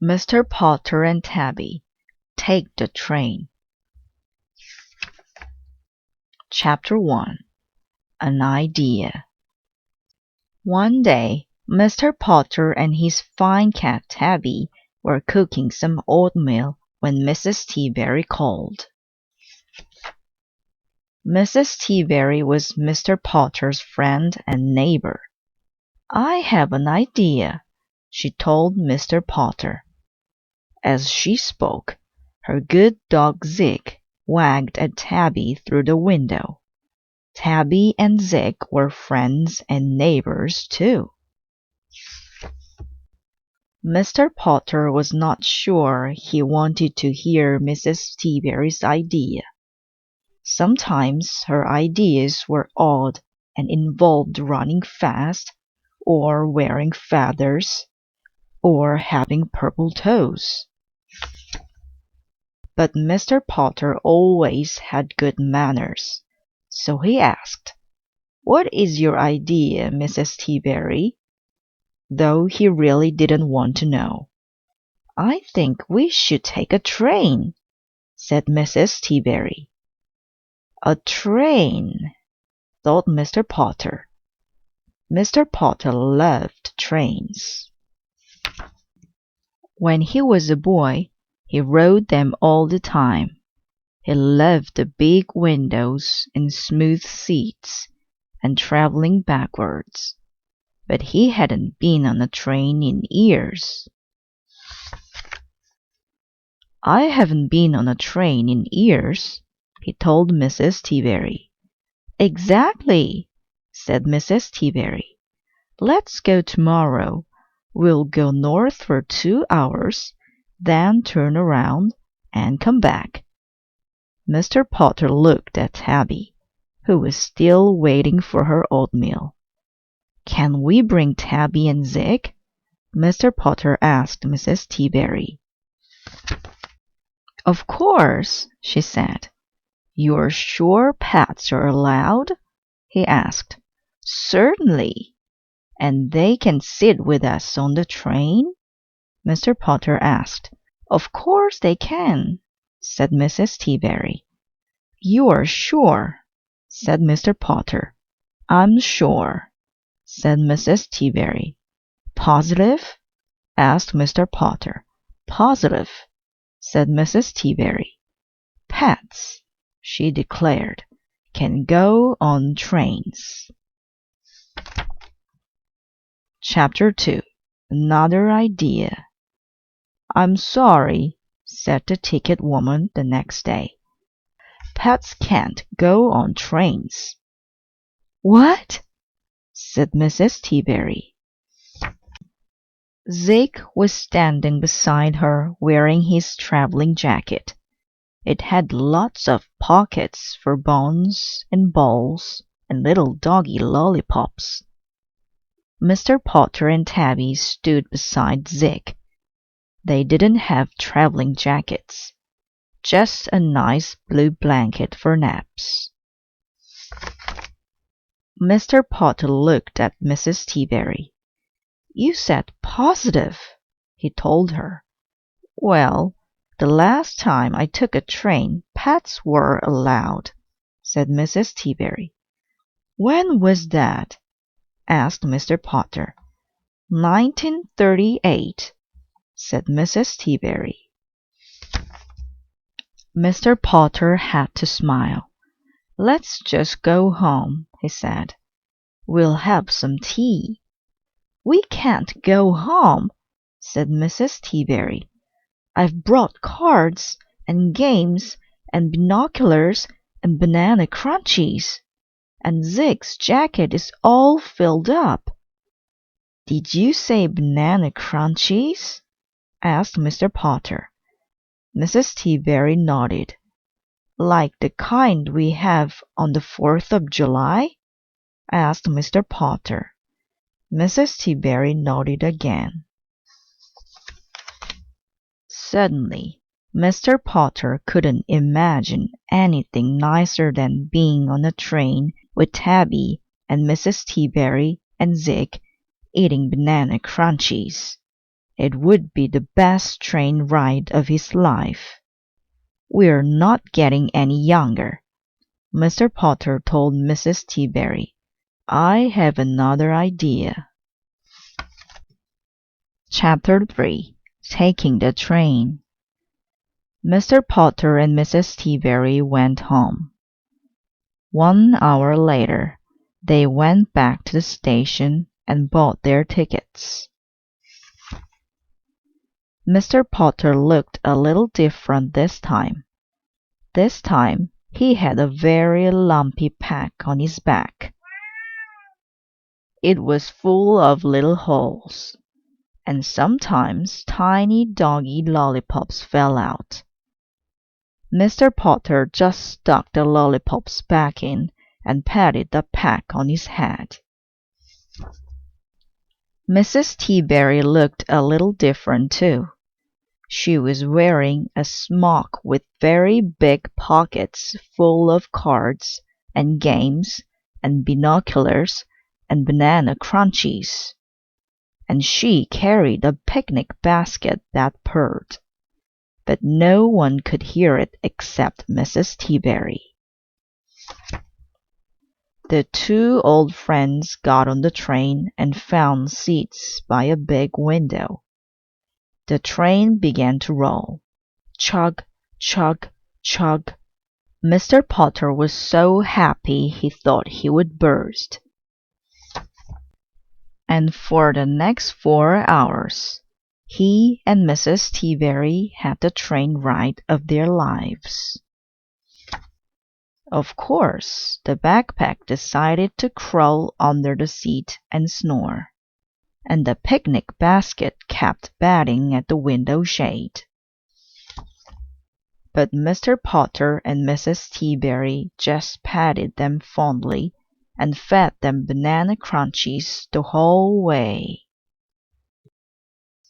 Mr. Potter and Tabby take the train. Chapter 1. An Idea. One day, Mr. Potter and his fine cat Tabby were cooking some oatmeal when Mrs. Teaberry called. Mrs. Teaberry was Mr. Potter's friend and neighbor. "I have an idea," she told Mr. Potter. As she spoke, her good dog Zig wagged at Tabby through the window. Tabby and Zig were friends and neighbors too. Mr. Potter was not sure he wanted to hear Mrs. Teaberry's idea. Sometimes her ideas were odd and involved running fast, or wearing feathers, or having purple toes. But Mr. Potter always had good manners, so he asked, "What is your idea, Mrs. Teaberry?" though he really didn't want to know. "I think we should take a train," said Mrs. Teaberry. A train, thought Mr. Potter. Mr. Potter loved trains. When he was a boy, he rode them all the time. He loved the big windows and smooth seats and traveling backwards. But he hadn't been on a train in years. "I haven't been on a train in years," he told Mrs. Teaberry. "Exactly," said Mrs. Teaberry. "Let's go tomorrow. We'll go north for 2 hours, then turn around and come back." Mr. Potter looked at Tabby, who was still waiting for her oatmeal. "Can we bring Tabby and Zig?" Mr. Potter asked Mrs. Teaberry. "Of course," she said. "You're sure pets are allowed?" he asked. "Certainly." "And they can sit with us on the train?" Mr. Potter asked. "Of course they can," said Mrs. Teaberry. "You are sure?" said Mr. Potter. "I'm sure," said Mrs. Teaberry. "Positive?" asked Mr. Potter. "Positive," said Mrs. Teaberry. "Pets," she declared, "can go on trains." Chapter 2. Another Idea. "I'm sorry," said the ticket woman the next day. "Pets can't go on trains." "What?" said Mrs. Teaberry. Zig was standing beside her wearing his traveling jacket. It had lots of pockets for bones and balls and little doggy lollipops. Mr. Potter and Tabby stood beside Zig. They didn't have traveling jackets, just a nice blue blanket for naps. Mr. Potter looked at Mrs. Teaberry. "You said positive," he told her. "Well, the last time I took a train, pets were allowed," said Mrs. Teaberry. "When was that?" asked Mr. Potter. 1938, said Mrs. Teaberry. Mr. Potter had to smile. "Let's just go home," he said. "We'll have some tea." "We can't go home," said Mrs. Teaberry. "I've brought cards and games and binoculars and banana crunchies, and Zig's jacket is all filled up." "Did you say banana crunchies?" asked Mr. Potter. Mrs. Teaberry nodded. "Like the kind we have on the 4th of July?" asked Mr. Potter. Mrs. Teaberry nodded again. Suddenly, Mr. Potter couldn't imagine anything nicer than being on a train with Tabby and Mrs. Teaberry and Zig eating banana crunchies. It would be the best train ride of his life. "We're not getting any younger," Mr. Potter told Mrs. Tabby. "I have another idea." Chapter 3. Taking the Train. Mr. Potter and Mrs. Tabby went home. 1 hour later, they went back to the station and bought their tickets. Mr. Potter looked a little different this time. This time, he had a very lumpy pack on his back. It was full of little holes, and sometimes tiny doggy lollipops fell out. Mr. Potter just stuck the lollipops back in and patted the pack on his head. Mrs. Tabby looked a little different too. She was wearing a smock with very big pockets full of cards and games and binoculars and banana crunchies. And she carried a picnic basket that purred. But no one could hear it except Mrs. Tabby. The two old friends got on the train and found seats by a big window. The train began to roll. Chug, chug, chug. Mr. Potter was so happy he thought he would burst. And for the next 4 hours, he and Mrs. Tabby had the train ride of their lives. Of course, the backpack decided to crawl under the seat and snore, and the picnic basket kept batting at the window shade. But Mr. Potter and Mrs. Tabby just patted them fondly and fed them banana crunchies the whole way.